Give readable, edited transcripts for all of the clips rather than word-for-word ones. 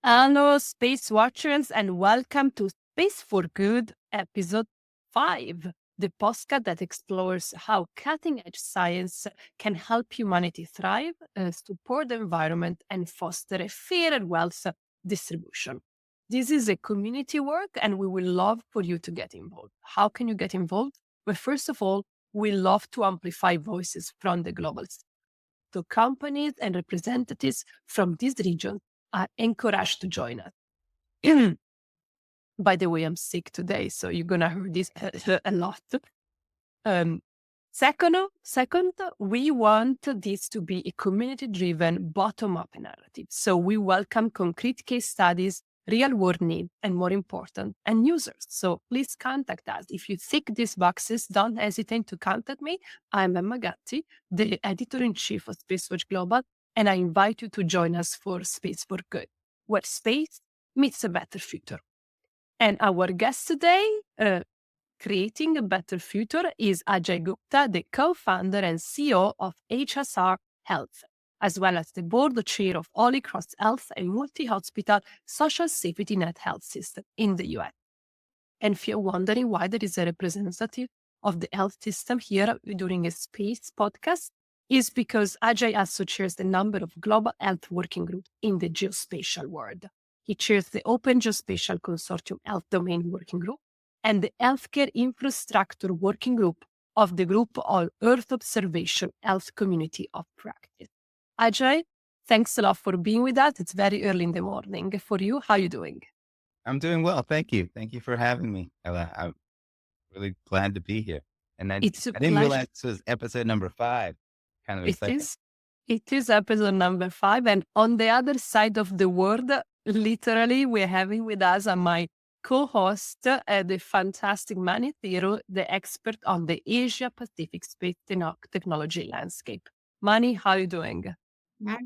Hello, Space Watchers, and welcome to Space for Good, episode 5, the podcast that explores how cutting edge science can help humanity thrive, support the environment, and foster a fairer wealth distribution. This is a community work, and we will love for you to get involved. How can you get involved? Well, first of all, we love to amplify voices from the global south. So companies and representatives from this region are encouraged to join us. By the way, I'm sick today, so you're going to hear this a lot. Um, second, we want this to be a community-driven, bottom-up narrative. So we welcome concrete case studies, real-world needs, and more important, end users. So please contact us. If you tick these boxes, don't hesitate to contact me. I'm Emma Gatti, the editor-in-chief of SpaceWatch.Global, and I invite you to join us for Space for Good, where space meets a better future. And our guest today, creating a better future, is Ajay Gupta, the co-founder and CEO of HSR Health, as well as the board chair of Holy Cross Health, a multi-hospital social safety net health system in the US. And if you're wondering why there is a representative of the health system here during a space podcast, is because Ajay also chairs a number of global health working groups in the geospatial world. He chairs the Open Geospatial Consortium Health Domain Working Group and the Healthcare Infrastructure Working Group of the Group on Earth Observation Health Community of Practice. Ajay, thanks a lot for being with us. It's very early in the morning for you. How are you doing? I'm doing well. Thank you. Thank you for having me. I'm really glad to be here. And I It's a didn't pleasure. realize this was episode number 5. Kind of It exciting. is. It is episode number 5. And on the other side of the world, literally, we're having with us my co-host, the fantastic Manny Thiru, the expert on the Asia Pacific space technology landscape. Manny, how are you doing? Hi.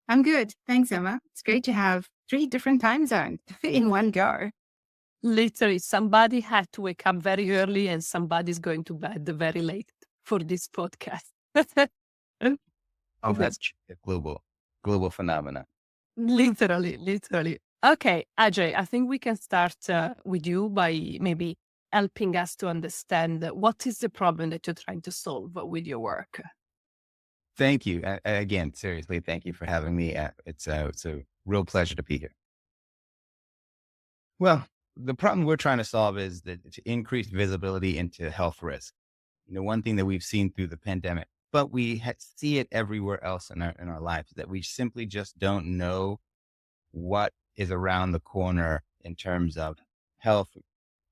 I'm good. Thanks, Emma. It's great to have 3 different time zones in one go. Literally, somebody had to wake up very early and somebody's going to bed very late for this podcast. Oh, that's a global phenomenon. Literally. Okay, Ajay, I think we can start with you by maybe helping us to understand what is the problem that you're trying to solve with your work. Thank you. Again, seriously, thank you for having me. It's a real pleasure to be here. Well, the problem we're trying to solve is to increase visibility into health risk. One thing that we've seen through the pandemic, but we see it everywhere else in our lives, that we simply just don't know what is around the corner in terms of health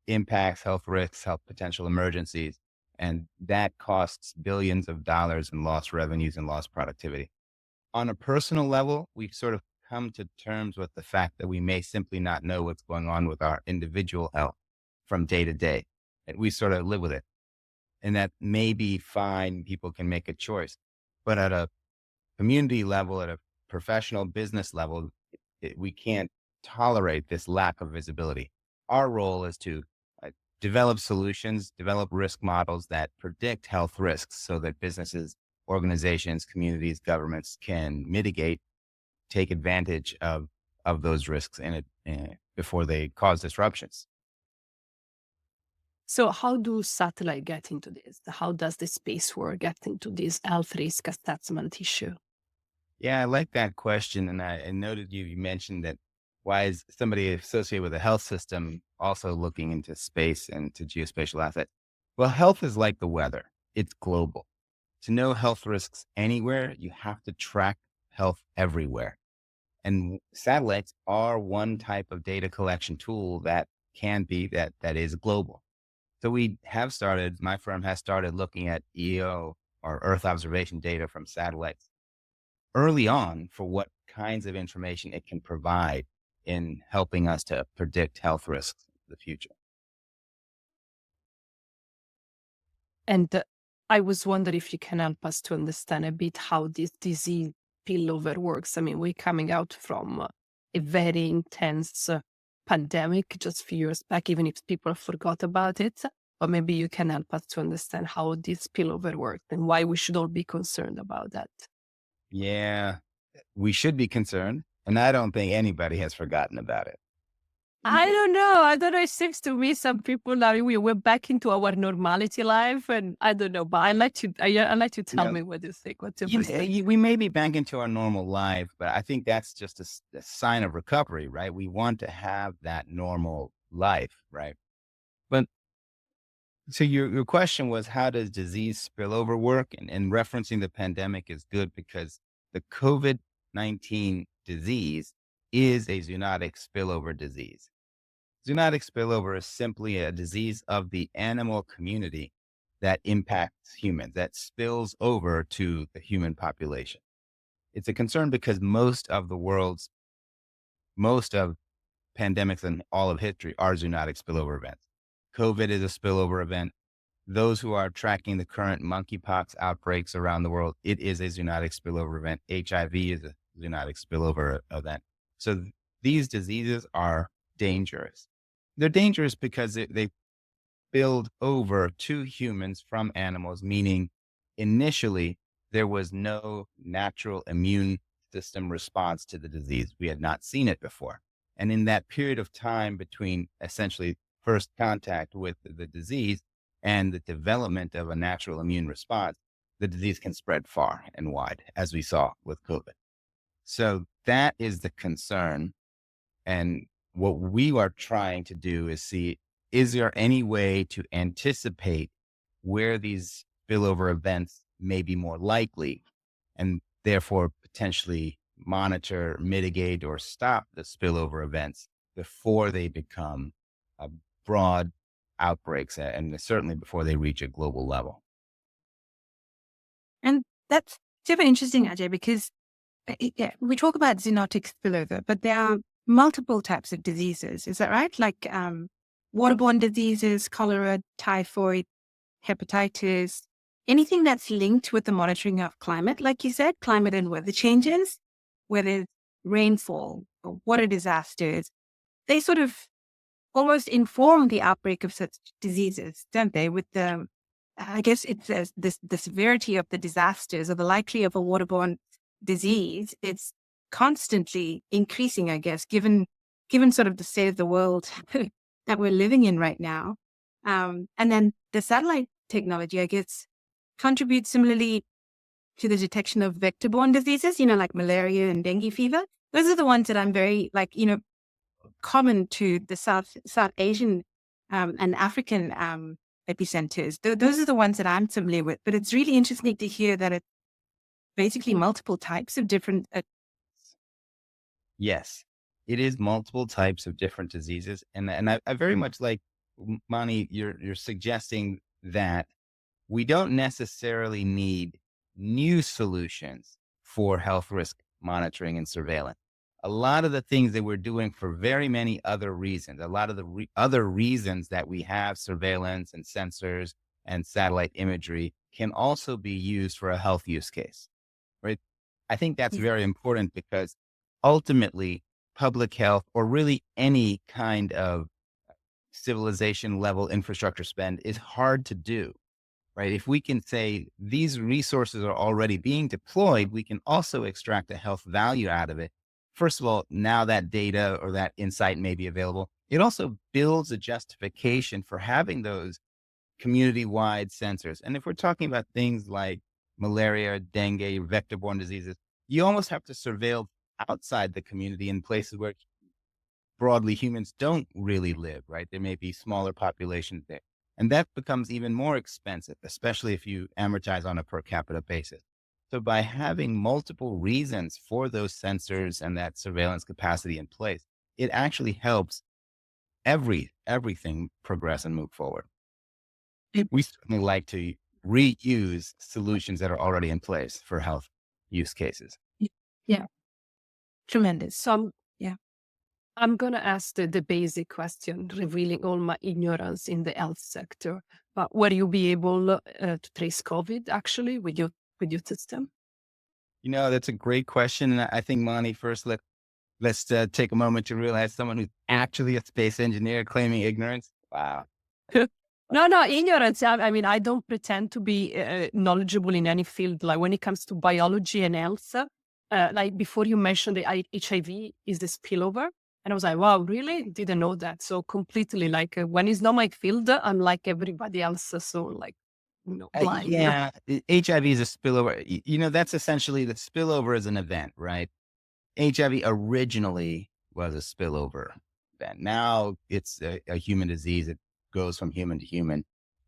impacts, health risks, health potential emergencies. And that costs billions of dollars in lost revenues and lost productivity. On a personal level, we've sort of come to terms with the fact that we may simply not know what's going on with our individual health from day to day. And we sort of live with it. And that may be fine. People can make a choice. But at a community level, at a professional business level, we can't tolerate this lack of visibility. Our role is to develop solutions, develop risk models that predict health risks so that businesses, organizations, communities, governments can mitigate, take advantage of those risks before they cause disruptions. So how do satellite get into this? How does the space work get into this health risk assessment issue? Yeah, I like that question. And I noted you mentioned that why is somebody associated with a health system also looking into space and to geospatial assets? Well, health is like the weather. It's global. To know health risks anywhere, you have to track health everywhere. And satellites are one type of data collection tool that is global. So my firm has started looking at EO or Earth observation data from satellites early on for what kinds of information it can provide in helping us to predict health risks in the future. And I was wondering if you can help us to understand a bit how this disease spillover works. I mean, we're coming out from a very intense pandemic just a few years back, even if people forgot about it. But maybe you can help us to understand how this spillover works and why we should all be concerned about that. Yeah, we should be concerned. And I don't think anybody has forgotten about it. I don't know. I don't know. It seems to me some people now we're back into our normality life, and I don't know. But I let you You tell know, me what you think. What's your you, perspective? we may be back into our normal life, but I think that's just a sign of recovery, right? We want to have that normal life, right? But so your question was, how does disease spillover work? And referencing the pandemic is good because the COVID-19 disease is a zoonotic spillover disease. Zoonotic spillover is simply a disease of the animal community that impacts humans, that spills over to the human population. It's a concern because most of pandemics in all of history are zoonotic spillover events. COVID is a spillover event. Those who are tracking the current monkeypox outbreaks around the world, it is a zoonotic spillover event. HIV is a zoonotic spillover event. So these diseases are dangerous. They're dangerous because they build over to humans from animals, meaning initially there was no natural immune system response to the disease. We had not seen it before. And in that period of time between essentially first contact with the disease and the development of a natural immune response, the disease can spread far and wide, as we saw with COVID. So that is the concern. And what we are trying to do is see, is there any way to anticipate where these spillover events may be more likely and therefore potentially monitor, mitigate, or stop the spillover events before they become broad outbreaks and certainly before they reach a global level? And that's super interesting, Ajay, because yeah, we talk about zoonotic spillover, but there are multiple types of diseases. Is that right? Like waterborne diseases, cholera, typhoid, hepatitis, anything that's linked with the monitoring of climate, like you said, climate and weather changes, whether it's rainfall or water disasters, they sort of almost inform the outbreak of such diseases, don't they? With the, I guess it's the severity of the disasters or the likely of a waterborne disease, it's constantly increasing, I guess, given sort of the state of the world that we're living in right now. And then the satellite technology, I guess, contributes similarly to the detection of vector-borne diseases, like malaria and dengue fever. Those are the ones that I'm very common to the South Asian and African epicenters. Those are the ones that I'm familiar with. But it's really interesting to hear that it's basically multiple types of different. Yes, it is multiple types of different diseases. And I very much like, Mani, you're suggesting that we don't necessarily need new solutions for health risk monitoring and surveillance. A lot of the things that we're doing for very many other reasons, a lot of the other reasons that we have surveillance and sensors and satellite imagery can also be used for a health use case, right? I think that's Yeah. very important because ultimately public health, or really any kind of civilization level infrastructure spend, is hard to do, right? If we can say these resources are already being deployed, we can also extract a health value out of it. First of all, now that data or that insight may be available. It also builds a justification for having those community-wide sensors. And if we're talking about things like malaria, dengue, vector-borne diseases, you almost have to surveil outside the community in places where broadly humans don't really live, right? There may be smaller populations there. And that becomes even more expensive, especially if you amortize on a per capita basis. So by having multiple reasons for those sensors and that surveillance capacity in place, it actually helps everything progress and move forward. We certainly like to reuse solutions that are already in place for health use cases. Yeah. Tremendous. So Yeah. I'm going to ask the basic question, revealing all my ignorance in the health sector. But will you be able to trace COVID actually with your system? That's a great question. And I think, Mani, first, let's take a moment to realize someone who's actually a space engineer claiming ignorance. Wow. No, ignorance. I mean, I don't pretend to be knowledgeable in any field. Like when it comes to biology and health, like before you mentioned the HIV is the spillover. And I was like, wow, really? Didn't know that. So completely like when it's not my field, I'm like everybody else. So like, blind. Yeah, HIV is a spillover. That's essentially the spillover is an event, right? HIV originally was a spillover event. Now it's a human disease. It goes from human to human.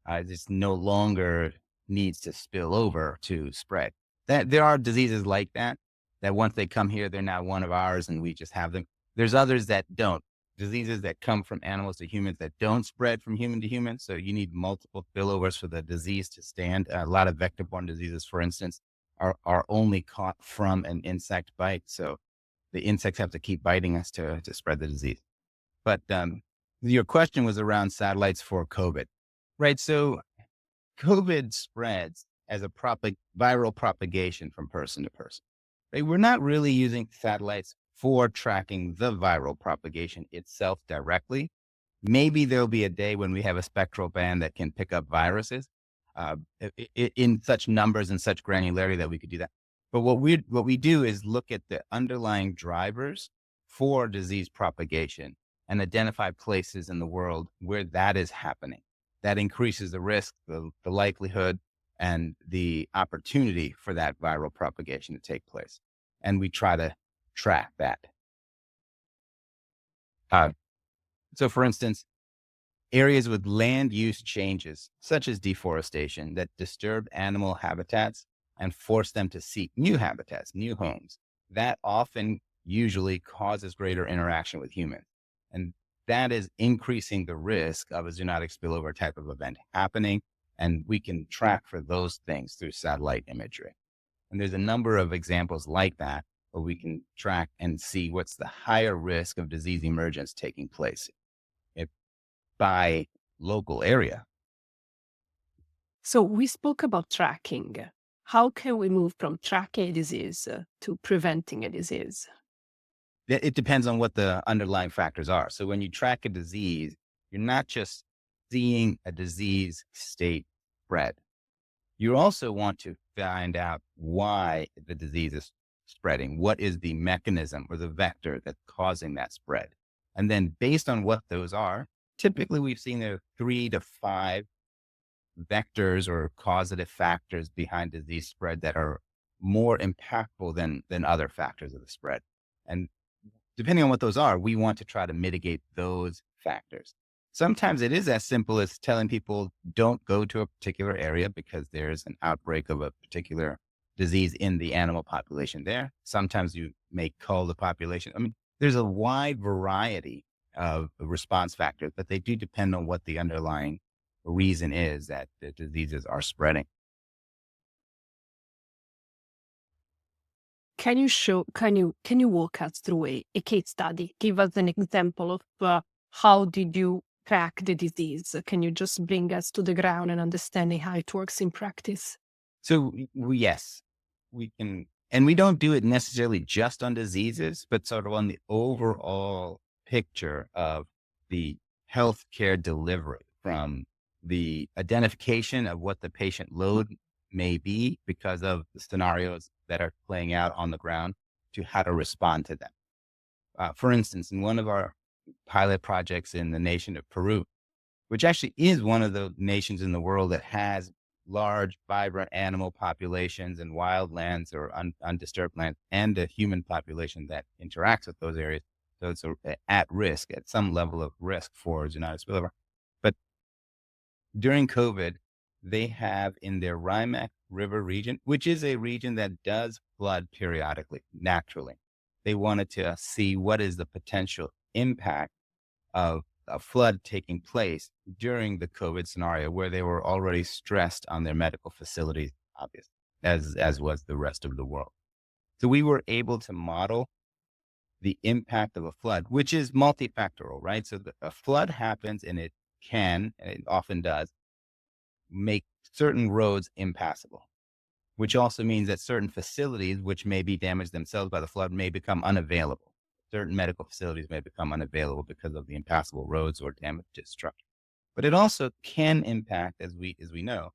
It's no longer needs to spill over to spread. That there are diseases like that, that once they come here, they're now one of ours and we just have them. There's others that don't. Diseases that come from animals to humans that don't spread from human to human. So you need multiple spillovers for the disease to stand. A lot of vector-borne diseases, for instance, are only caught from an insect bite. So the insects have to keep biting us to spread the disease. But your question was around satellites for COVID, right? So COVID spreads as a viral propagation from person to person. Right? We're not really using satellites for tracking the viral propagation itself directly. Maybe there'll be a day when we have a spectral band that can pick up viruses in such numbers and such granularity that we could do that. But what we do is look at the underlying drivers for disease propagation and identify places in the world where that is happening. That increases the risk, the likelihood, and the opportunity for that viral propagation to take place. And we try to track that. So for instance, areas with land use changes, such as deforestation, that disturb animal habitats and force them to seek new habitats, new homes, that often usually causes greater interaction with humans. And that is increasing the risk of a zoonotic spillover type of event happening. And we can track for those things through satellite imagery. And there's a number of examples like that where we can track and see what's the higher risk of disease emergence taking place by local area. So we spoke about tracking. How can we move from tracking a disease to preventing a disease? It depends on what the underlying factors are. So when you track a disease, you're not just seeing a disease state spread. You also want to find out why the disease is spreading. What is the mechanism or the vector that's causing that spread? And then based on what those are, typically we've seen there are 3 to 5 vectors or causative factors behind disease spread that are more impactful than other factors of the spread. And depending on what those are, we want to try to mitigate those factors. Sometimes it is as simple as telling people don't go to a particular area because there's an outbreak of a particular disease in the animal population there. Sometimes you may cull the population. I mean, there's a wide variety of response factors, but they do depend on what the underlying reason is that the diseases are spreading. Can you walk us through a case study? Give us an example of how did you track the disease? Can you just bring us to the ground and understanding how it works in practice? So yes, we can, and we don't do it necessarily just on diseases, but sort of on the overall picture of the healthcare delivery, from the identification of what the patient load may be because of the scenarios that are playing out on the ground to how to respond to them. For instance, in one of our pilot projects in the nation of Peru, which actually is one of the nations in the world that has large, vibrant animal populations and wild lands or undisturbed lands, and a human population that interacts with those areas. So it's at risk, at some level of risk for zoonotic spillover. But during COVID, they have in their Rimac River region, which is a region that does flood periodically, naturally. They wanted to see what is the potential impact of a flood taking place during the COVID scenario, where they were already stressed on their medical facilities, obviously, as was the rest of the world. So we were able to model the impact of a flood, which is multifactorial, right? So a flood happens and it often does, make certain roads impassable, which also means that certain facilities, which may be damaged themselves by the flood, may become unavailable. Certain medical facilities may become unavailable because of the impassable roads or damage to structure. But it also can impact, as we know,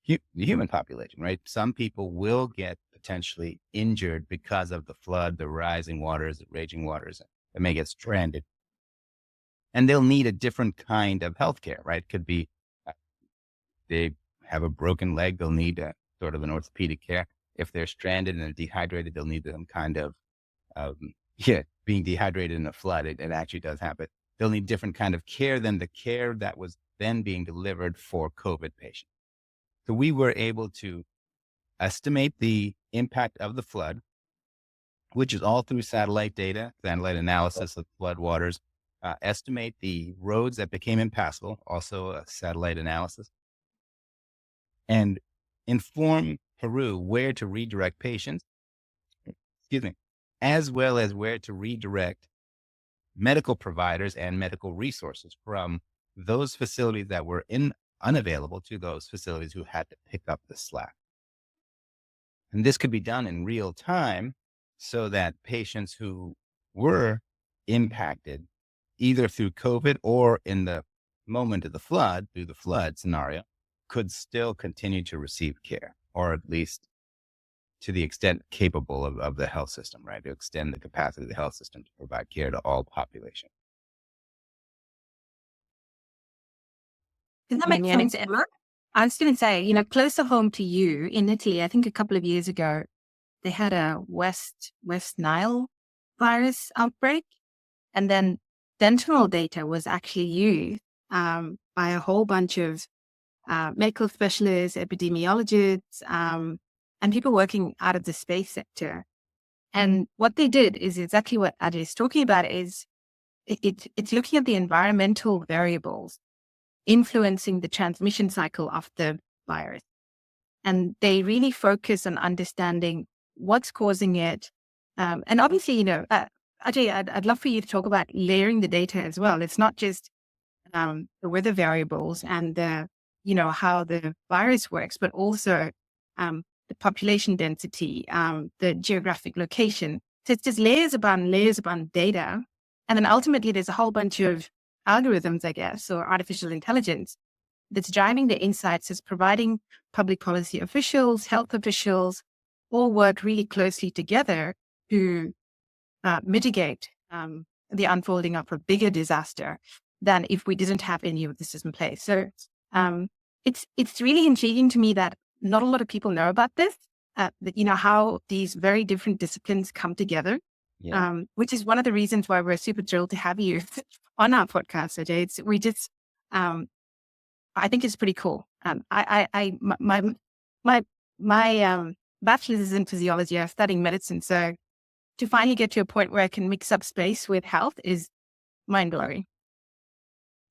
the human population, right? Some people will get potentially injured because of the flood, the rising waters, the raging waters that may get stranded. And they'll need a different kind of healthcare, right? Could be they have a broken leg, they'll need sort of an orthopedic care. If they're stranded and they're dehydrated, they'll need some kind of, being dehydrated in a flood. It actually does happen. They'll need different kind of care than the care that was then being delivered for COVID patients. So we were able to estimate the impact of the flood, which is all through satellite data, satellite analysis of flood waters, estimate the roads that became impassable, also a satellite analysis, and inform Peru where to redirect patients, excuse me, as well as where to redirect medical providers and medical resources from those facilities that were unavailable to those facilities who had to pick up the slack. And this could be done in real time so that patients who were impacted either through COVID or in the moment of the flood, through the flood scenario, could still continue to receive care, or at least to the extent capable of the health system, right? To extend the capacity of the health system to provide care to all population. Does that make sense, Emma? I was going to say, closer home to you in Italy, I think a couple of years ago, they had a West Nile virus outbreak. And then sentinel data was actually used by a whole bunch of medical specialists, epidemiologists, and people working out of the space sector. And what they did is exactly what Ajay is talking about, is it's looking at the environmental variables influencing the transmission cycle of the virus. And they really focus on understanding what's causing it. And obviously, Ajay, I'd love for you to talk about layering the data as well. It's not just the weather variables and how the virus works, but also the population density, the geographic location. So it's just layers upon data. And then ultimately there's a whole bunch of algorithms, I guess, or artificial intelligence that's driving the insights, is providing public policy officials, health officials, all work really closely together to mitigate the unfolding of a bigger disaster than if we didn't have any of this in place. So it's really intriguing to me that not a lot of people know about this, how these very different disciplines come together, which is one of the reasons why we're super thrilled to have you on our podcast today. I think it's pretty cool. My bachelor's is in physiology. I'm studying medicine. So to finally get to a point where I can mix up space with health is mind blowing.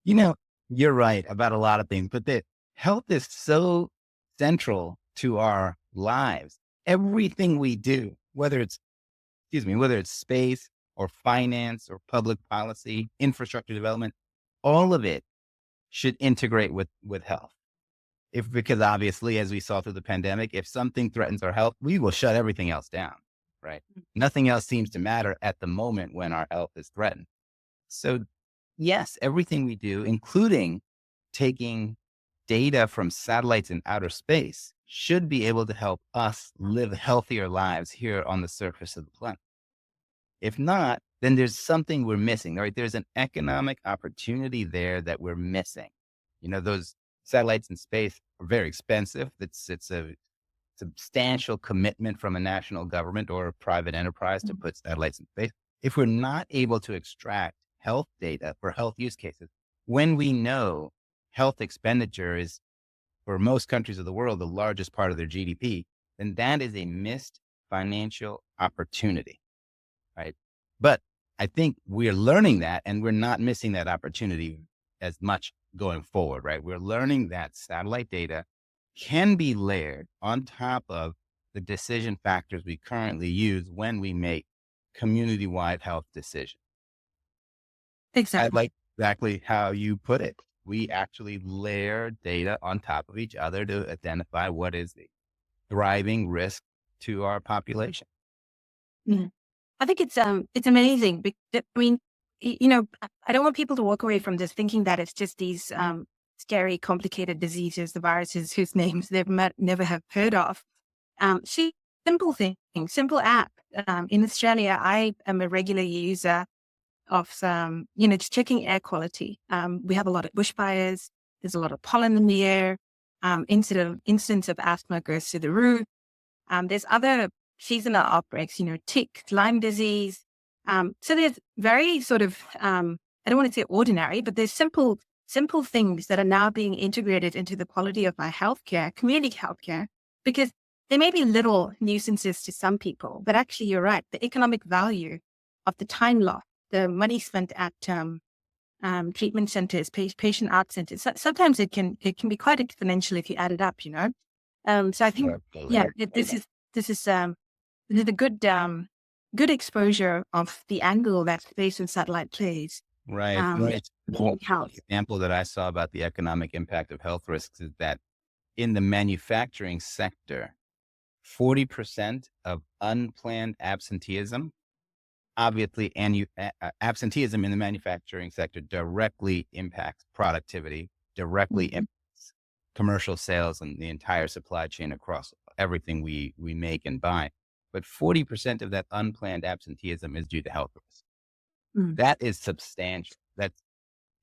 You're right about a lot of things, but the health is so central to our lives. Everything we do, whether it's space or finance or public policy, infrastructure development, all of it should integrate with health. Because obviously, as we saw through the pandemic, if something threatens our health, we will shut everything else down, right? Nothing else seems to matter at the moment when our health is threatened. So yes, everything we do, including taking data from satellites in outer space, should be able to help us live healthier lives here on the surface of the planet. If not, then there's something we're missing, right? There's an economic opportunity there that we're missing. Those satellites in space are very expensive. It's a substantial commitment from a national government or a private enterprise to put satellites in space. If we're not able to extract health data for health use cases, when we know health expenditure is, for most countries of the world, the largest part of their GDP, then that is a missed financial opportunity, right? But I think we're learning that, and we're not missing that opportunity as much going forward, right? We're learning that satellite data can be layered on top of the decision factors we currently use when we make community-wide health decisions. Exactly. I like exactly how you put it. We actually layer data on top of each other to identify what is the thriving risk to our population. I think it's amazing. I mean, I don't want people to walk away from this thinking that it's just these scary, complicated diseases, the viruses whose names they've never have heard of. simple things, simple app. In Australia, I am a regular user of some, just checking air quality. We have a lot of bushfires. There's a lot of pollen in the air. Incidence of asthma goes through the roof. There's other seasonal outbreaks, tick, Lyme disease. So there's very sort of, I don't want to say ordinary, but there's simple things that are now being integrated into the quality of my healthcare, community healthcare, because they may be little nuisances to some people, but actually you're right. The economic value of the time lost, the money spent at treatment centers, patient out centers, sometimes it can be quite exponential if you add it up, So I think, this is a good exposure of the angle that space and satellite plays. Right. In health. Example that I saw about the economic impact of health risks is that in the manufacturing sector, 40% of unplanned absenteeism, obviously, and absenteeism in the manufacturing sector directly impacts productivity, directly impacts commercial sales and the entire supply chain across everything we make and buy. But 40% of that unplanned absenteeism is due to health risks. That is substantial.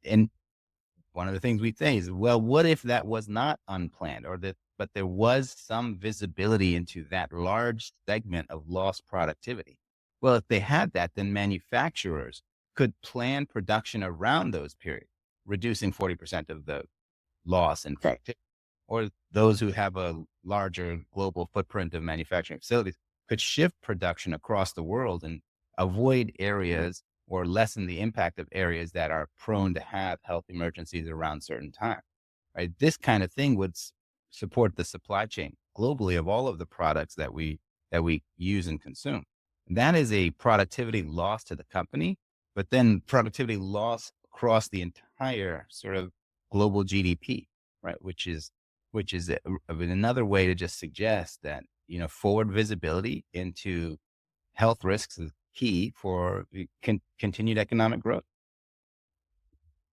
And one of the things we say is, well, what if that was not unplanned but there was some visibility into that large segment of lost productivity? Well, if they had that, then manufacturers could plan production around those periods, reducing 40% of the loss in productivity. Or those who have a larger global footprint of manufacturing facilities could shift production across the world and avoid areas or lessen the impact of areas that are prone to have health emergencies around certain times. Right? This kind of thing would support the supply chain globally of all of the products that we use and consume. That is a productivity loss to the company, but then productivity loss across the entire sort of global GDP, right? Which is another way to just suggest that, forward visibility into health risks is key for continued economic growth.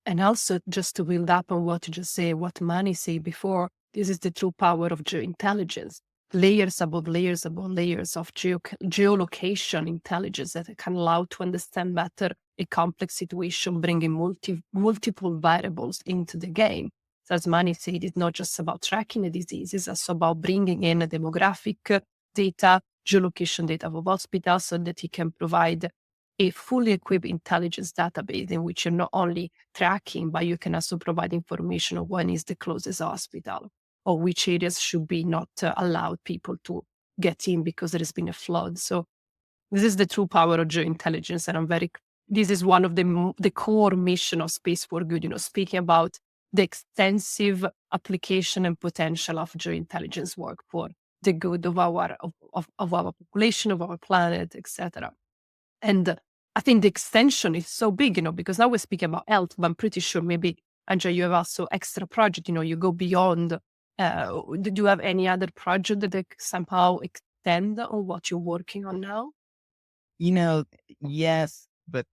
And also, just to build up on what you just say, what Mani said before, this is the true power of geointelligence. Layers above layers above layers of geolocation intelligence that can allow to understand better a complex situation, bringing multiple variables into the game. So as Mani said, it's not just about tracking the disease, it's also about bringing in demographic data, geolocation data of hospitals, so that it can provide a fully equipped intelligence database in which you're not only tracking, but you can also provide information of when is the closest hospital or which areas should be not allowed people to get in because there has been a flood. So this is the true power of geointelligence. And this is one of the core mission of Space for Good, speaking about the extensive application and potential of geointelligence work for the good of our population, of our planet, etc. And I think the extension is so big, because now we're speaking about health, but I'm pretty sure maybe, Andrea, you have also extra project, you go beyond. Do you have any other project that somehow extend on what you're working on now? Yes, but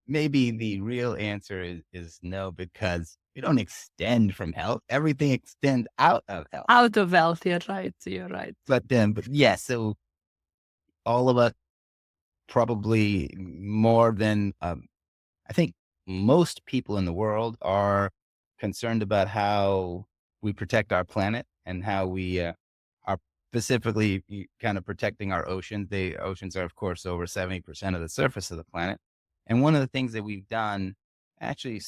maybe the real answer is no, because we don't extend from health. Everything extends out of health. Out of health, you're right. But yeah, so all of us, probably more than I think most people in the world, are concerned about how we protect our planet and how we are specifically kind of protecting our oceans. The oceans are, of course, over 70% of the surface of the planet. And one of the things that we've done, actually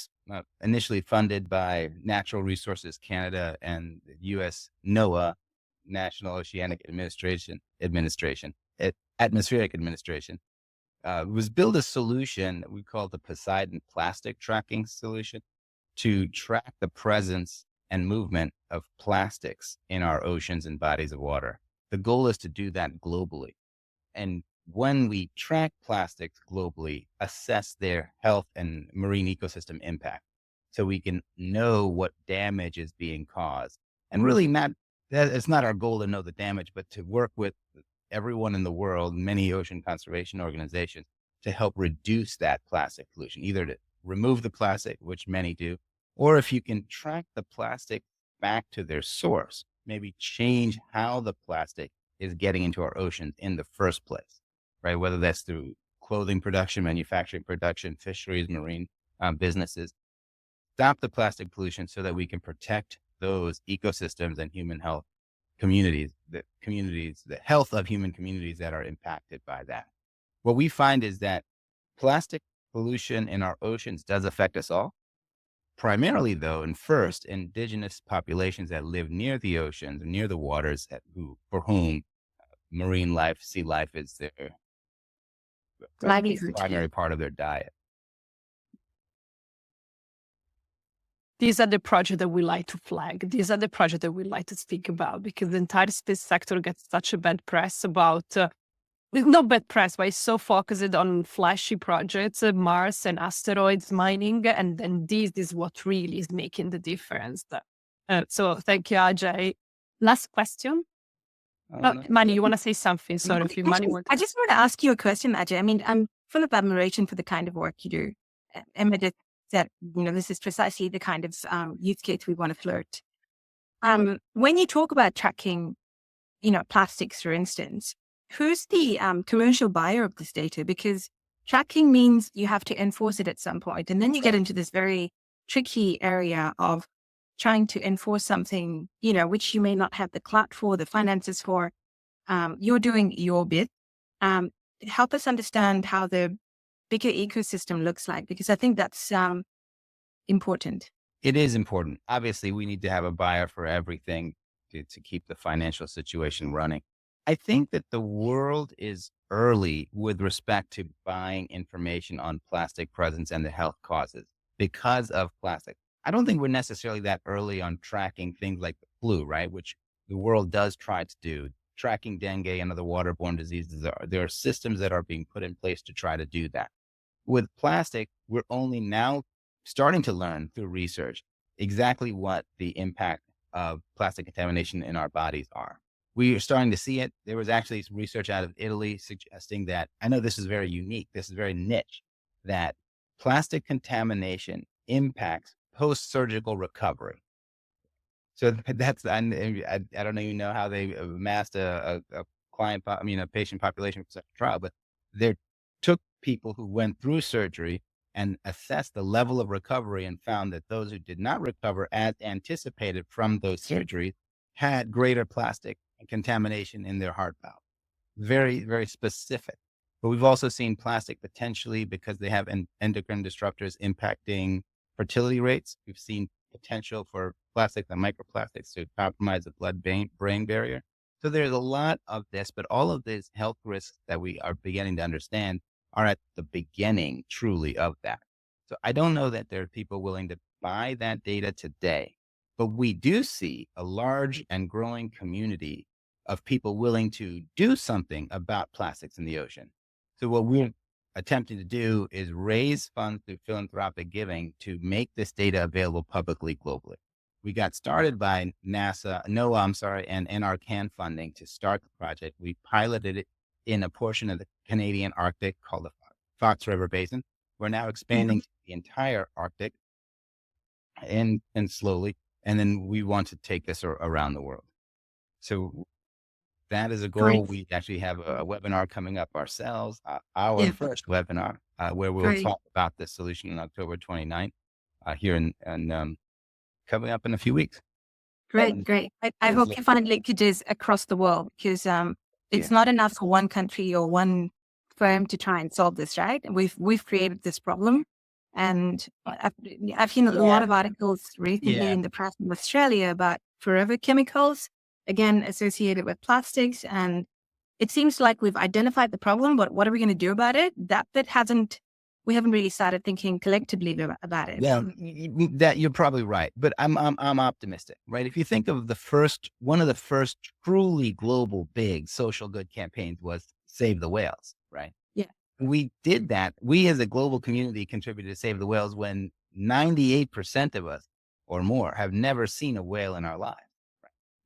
initially funded by Natural Resources Canada and the U.S. NOAA, National Oceanic Atmospheric Administration, was build a solution that we call the Poseidon Plastic Tracking Solution to track the presence and movement of plastics in our oceans and bodies of water. The goal is to do that globally. And when we track plastics globally, assess their health and marine ecosystem impact, so we can know what damage is being caused. And really it's not our goal to know the damage, but to work with everyone in the world, many ocean conservation organizations, to help reduce that plastic pollution, either to remove the plastic, which many do, or if you can track the plastic back to their source, maybe change how the plastic is getting into our oceans in the first place, right? Whether that's through clothing production, manufacturing production, fisheries, marine businesses. Stop the plastic pollution so that we can protect those ecosystems and human health the health of human communities that are impacted by that. What we find is that plastic pollution in our oceans does affect us all. Primarily, though, and first, indigenous populations that live near the oceans and near the waters, for whom marine life, sea life is their Livelihood. primary part of their diet. These are the projects that we like to flag. These are the projects that we like to speak about, because the entire space sector gets such a bad press about, not bad press, but it's so focused on flashy projects, Mars and asteroids mining. And then this is what really is making the difference. So thank you, Ajay. Last question. No. Mani, you want to say something? Sorry, if you Mani Actually, want I just want to ask you a question, Ajay. I mean, I'm full of admiration for the kind of work you do. Emma just said, this is precisely the kind of use case we want to flirt. When you talk about tracking, plastics, for instance, who's the commercial buyer of this data? Because tracking means you have to enforce it at some point, and then you get into this very tricky area of trying to enforce something, which you may not have the clout for, the finances for. You're doing your bit. Help us understand how the bigger ecosystem looks like, because I think that's important. It is important. Obviously, we need to have a buyer for everything to keep the financial situation running. I think that the world is early with respect to buying information on plastic presence and the health causes because of plastic. I don't think we're necessarily that early on tracking things like the flu, right? Which the world does try to do. Tracking dengue and other waterborne diseases. There are systems that are being put in place to try to do that. With plastic, we're only now starting to learn through research exactly what the impact of plastic contamination in our bodies are. We are starting to see it. There was actually some research out of Italy suggesting that, I know this is very unique, this is very niche, that plastic contamination impacts post-surgical recovery. So that's, I don't even know how they amassed a patient population for such a trial, but they took people who went through surgery and assessed the level of recovery and found that those who did not recover as anticipated from those surgeries had greater plastic contamination in their heart valve. Very, very specific. But we've also seen plastic potentially, because they have endocrine disruptors, impacting fertility rates. We've seen potential for plastics and microplastics to compromise the blood-brain barrier. So there's a lot of this, but all of these health risks that we are beginning to understand are at the beginning truly of that. So I don't know that there are people willing to buy that data today, but we do see a large and growing community of people willing to do something about plastics in the ocean. So what we're attempting to do is raise funds through philanthropic giving to make this data available publicly globally. We got started by NOAA, and NRCan funding to start the project. We piloted it in a portion of the Canadian Arctic called the Fox River Basin. We're now expanding to the entire Arctic and slowly, and then we want to take this around the world. So that is a goal. Great. We actually have a webinar coming up ourselves, our first webinar, where we'll Great. talk about this solution on October 29th, here in coming up in a few weeks. Great. I hope you find linkages across the world, because it's not enough for one country or one firm to try and solve this, right? We've created this problem, and I've seen a lot of articles recently in the press in Australia about forever chemicals, again associated with plastics, and it seems like we've identified the problem, but what are we going to do about it? We haven't really started thinking collectively about it. Yeah, that you're probably right, but I'm optimistic, right? If you think of one of the first truly global big social good campaigns was Save the Whales, right? Yeah. We did that. We as a global community contributed to Save the Whales when 98% of us or more have never seen a whale in our lives.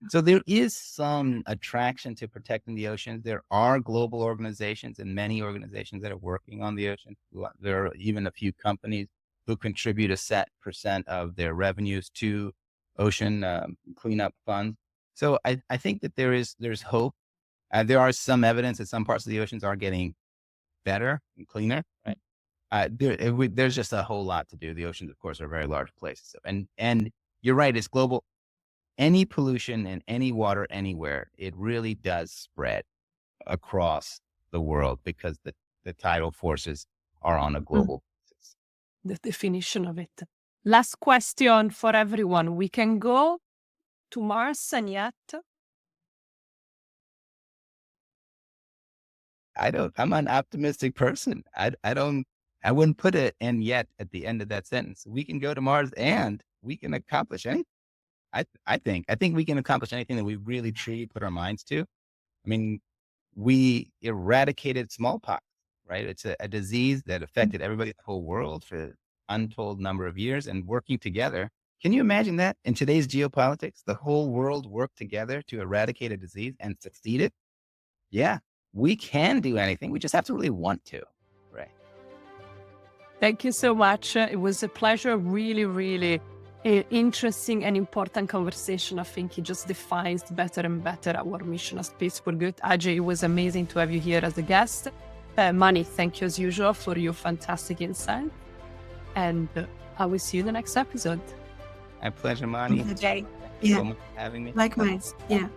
So there is some attraction to protecting the oceans. There are global organizations and many organizations that are working on the ocean. There are even a few companies who contribute a set percent of their revenues to ocean cleanup funds. So I think that there's hope. There are some evidence that some parts of the oceans are getting better and cleaner, right? There's just a whole lot to do. The oceans, of course, are very large places. And you're right, it's global. Any pollution in any water anywhere, it really does spread across the world because the tidal forces are on a global basis. The definition of it. Last question for everyone. We can go to Mars and yet I'm an optimistic person. I wouldn't put it "and yet" at the end of that sentence. We can go to Mars and we can accomplish anything. I think we can accomplish anything that we really truly put our minds to. I mean, we eradicated smallpox, right? It's a disease that affected everybody in the whole world for an untold number of years, and working together. Can you imagine that in today's geopolitics, the whole world worked together to eradicate a disease and succeeded? Yeah, we can do anything. We just have to really want to, right? Thank you so much. It was a pleasure. Really, really interesting and important conversation. I think it just defines better and better our mission of Space for Good. Ajay, it was amazing to have you here as a guest. Mani, thank you as usual for your fantastic insight. And I will see you in the next episode. My pleasure, Mani. Ajay. Thank you so much for having me. Likewise. Yeah.